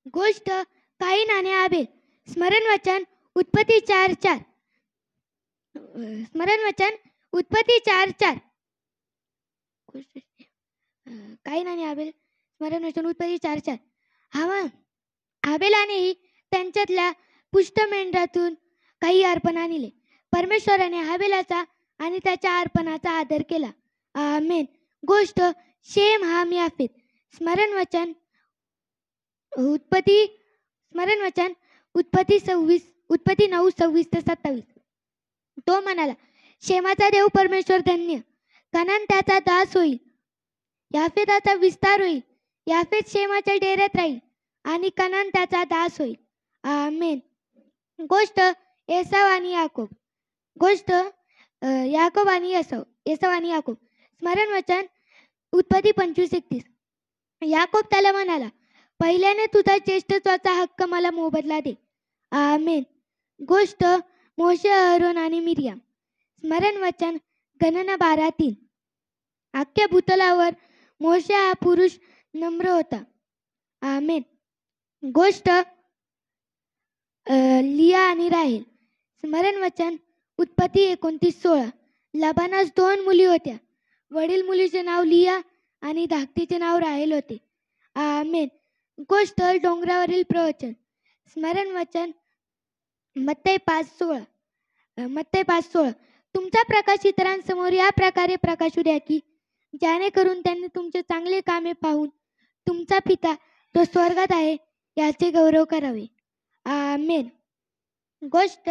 गोष्ट काईन आणि आबेल. स्मरण वाचन उत्पत्ती 4:4. स्मरण वाचन उत्पत्ती 4:4. काईन आणि आबेल. स्मरण वाचन उत्पत्ती 4:4. हवा आबेलानेही त्यांच्यातल्या पुष्ट मेंढरातून काही अर्पण आणले. परमेश्वराने हाबेलाचा आणि त्याच्या अर्पणाचा आदर केला. आमेन. गोष्ट शेम हाम याफेत. स्मरण वाचन उत्पत्ती स्मरण वाचन उत्पत्ती 9:26-27. तो म्हणाला, शेमाचा देव परमेश्वर धन्य, कनान त्याचा दास होईल. याफेताचा विस्तार होईल. याफेत शेमाच्या डेऱ्यात राहील आणि कनान त्याचा दास होईल. आमेन. गोष्ट एसाव आणि याकोब. गोष्ट याकोब आणि एसाव आणि याकोब. स्मरण वाचन उत्पत्ती 25:31. याकोब त्याला म्हणाला, पहिल्याने तुझा ज्येष्ठत्वाचा हक्क मला मोबदला दे. आमेन. गोष्ट मोशे, अहरोन आणि मिरियाम. स्मरण वाचन गणना 12:3. अख्ख्या भूतलावर मोशे हा पुरुष नम्र होता. आमेन. गोष्ट लिया आणि राहेल. स्मरण वाचन उत्पत्ती 29:16. लबानास 2 मुली होत्या. वडील मुलीचे नाव लिया आणि धाकटीचे नाव राहेल होते. आमेन. गोष्ट डोंगरावरील प्रवचन. स्मरण वाचन मत्ती 5:16. मत्ती 5:16. तुमचा प्रकाश इतरांसमोर या प्रकारे प्रकाशू द्या की जेणेकरून त्यांनी तुमचे चांगले कामे पाहून तुमचा पिता तो स्वर्गात आहे याचे गौरव करावे. आमेन. गोष्ट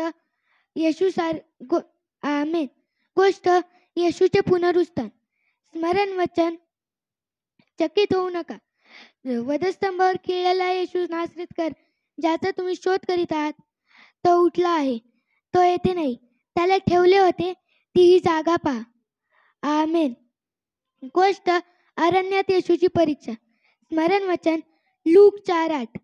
आमेन. गोष्ट येशूचे पुनरुत्थान. स्मरण वचन चकित होऊ नका. वधस्तंभावर खिळलेला येशू नासरीतकर ज्याचा तुम्ही शोध करीत आहात तो उठला आहे. तो येथे नाही, त्याला ठेवले होते. तीही जागा पहा. आमेन. गोष्ट अरण्यात येशूची परीक्षा. स्मरण वचन लूक 4:8.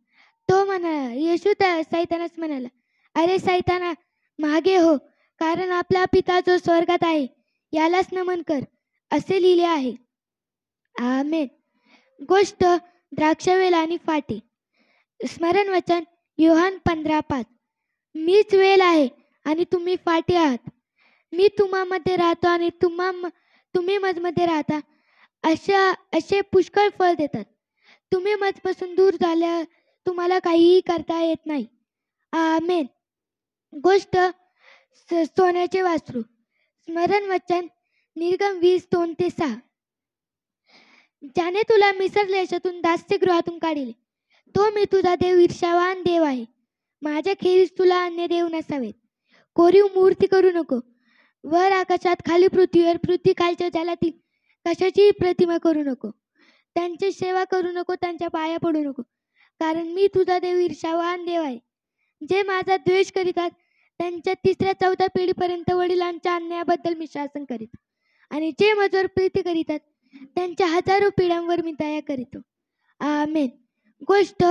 तो म्हणाला, येशू सैतानास म्हणाला, अरे सैताना, मागे हो, कारण आपला पिता जो स्वर्गात आहे यालाच नमन कर, असे लिहिले आहे. आमेन. गोष्ट द्राक्षवेल आणि फाटे. स्मरण वचन योहान 15:5. मीच वेल आहे आणि तुम्ही फाटे आहात. मी तुम्हामध्ये राहतो आणि तुम्ही माझमध्ये राहता, असे पुष्कळ फळ देतात. तुम्ही माझपासून दूर झाल्या तुम्हाला काहीही करता येत नाही. आमेन. गोष्ट सोन्याचे वासरू. स्मरण वचन निर्गम 20:2-6. ज्याने तुला मिसर देशातून दास्यगृहातून काढले, तो मी तुझा देव ईर्ष्यावान देव आहे. माझ्या खेरीज तुला अन्य देव नसावेत. कोरीव मूर्ती करू नको. वर आकाशात, खाली पृथ्वीवर, पृथ्वी खालच्या जलातील कशाचीही प्रतिमा करू नको. त्यांची सेवा करू नको, त्यांच्या पाया पडू नको, कारण मी तुझा देव ईर्ष्यावान देव आहे. जे माझा द्वेष करीतात त्यांच्या 3ऱ्या-4थ्या पिढीपर्यंत वडिलांच्या अन्यायाबद्दल मी शासन करीत, आणि जे माझ्यावर प्रीती करीतात त्यांच्या हजारो पिढ्यांवर मी दया करीतो. आमेन. गोष्ट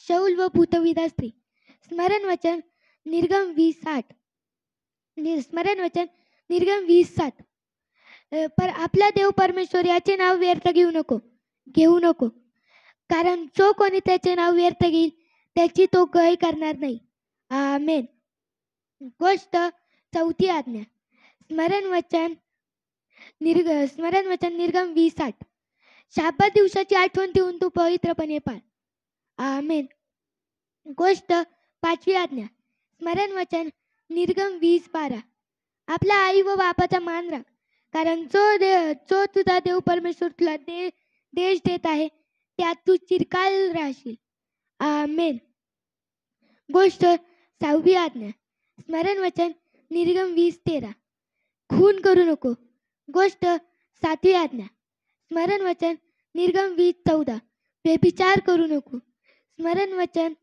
शौल व भूतविधा स्त्री. स्मरण वचन निर्गम 20:8. स्मरण वचन निर्गम 20:7. पर आपला देव परमेश्वर याचे नाव व्यर्थ घेऊ नको, कारण जो कोणी त्याचे नाव व्यर्थ घेईल त्याची तो गय करणार नाही. आमेन. गोष्ट 4थी आज्ञा. स्मरण वचन निर्गम 20:8. शाब्बात दिवसाची आठवण ठेवून तू पवित्रपणे पाळ. आमेन. गोष्ट 5वी आज्ञा. स्मरण वचन निर्गम 20:12. आपल्या आई व बापाचा मान राख, कारण जो तुझा देव परमेश्वर तुला देश देत आहे त्यात तू चिरकाल राहशील. आमेन. गोष्ट 6वी आज्ञा. स्मरण वचन निर्गम 20:13. खून करू नको. गोष्ट 7वी आज्ञा. स्मरण वचन निर्गम 20:14. व्यभिचार करू नको. स्मरण वचन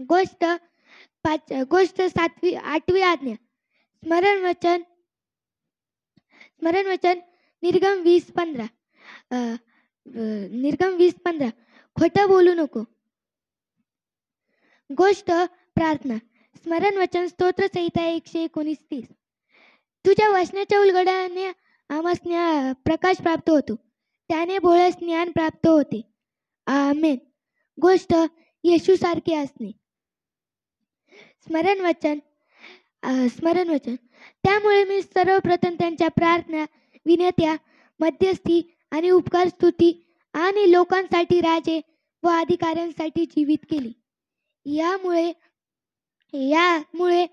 गोष्ट 8वी आज्ञा. स्मरण वचन निर्गम 20:15. निर्गम 20:15. खोटं बोलू नको. गोष्ट प्रार्थना. स्मरण वचन स्तोत्रसंहिता 119:30. तुझ्या वचनाच्या उलगडण्याने आम्हास प्रकाश प्राप्त होतो, त्याने भोळ्यास ज्ञान प्राप्त होते. आमेन. गोष्ट येशूसारखी असणे. स्मरण वचन स्मरण वचन. त्यामुळे मी सर्वप्रथम त्यांच्या प्रार्थना, विनंत्या, मध्यस्थी आणि उपकार स्तुती आणि लोकांसाठी राजे व अधिकाऱ्यांसाठी जीवित केली. यामुळे यामुळे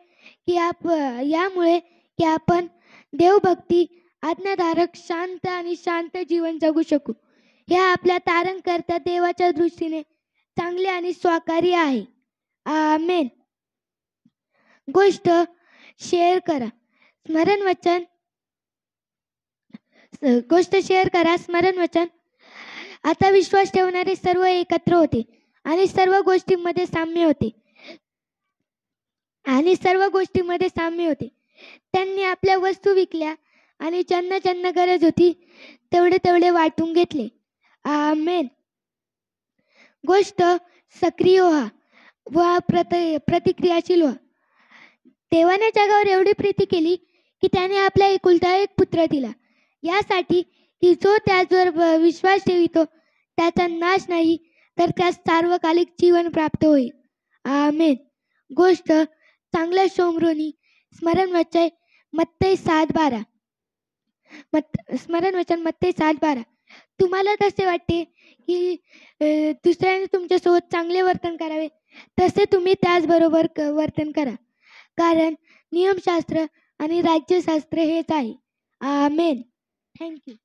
यामुळे की आपण देवभक्ती, आज्ञाधारक, शांत आणि शांत जीवन जगू शकू. हे आपल्या तारणकर्त्या देवाच्या दृष्टीने चांगले आणि स्वाकारी आहे. आमेन. गोष्ट शेअर करा. स्मरण वचन. गोष्ट शेअर करा. स्मरण वचन. आता विश्वास ठेवणारे सर्व एकत्र होते आणि सर्व गोष्टींमध्ये साम्य होते. त्यांनी आपल्या वस्तू विकल्या आणि ज्यांना गरज होती तेवढे वाटून घेतले. आमेन. गोष्ट सक्रिय व्हा व प्रतिक्रियाशील व्हा. देवाने जगावर एवढी प्रीती केली की त्याने आपला एकुलता एक पुत्र दिला, यासाठी की जो त्याच्यावर विश्वास ठेवितो त्याचा नाश नाही तर त्यास सार्वकालिक जीवन प्राप्त होईल. आमेन. गोष्ट चांगल्या शोमरोनी. स्मरण वचन मत्ती 7:12. स्मरण वचन मत्ती 7:12. तुम्हाला तसे वाटते की दुसऱ्याने तुमच्यासोबत चांगले वर्तन करावे, तसे तुम्ही त्याचबरोबर वर्तन करा, कारण नियमशास्त्र आणि राज्यशास्त्र हेच आहे. आमेन. थँक्यू.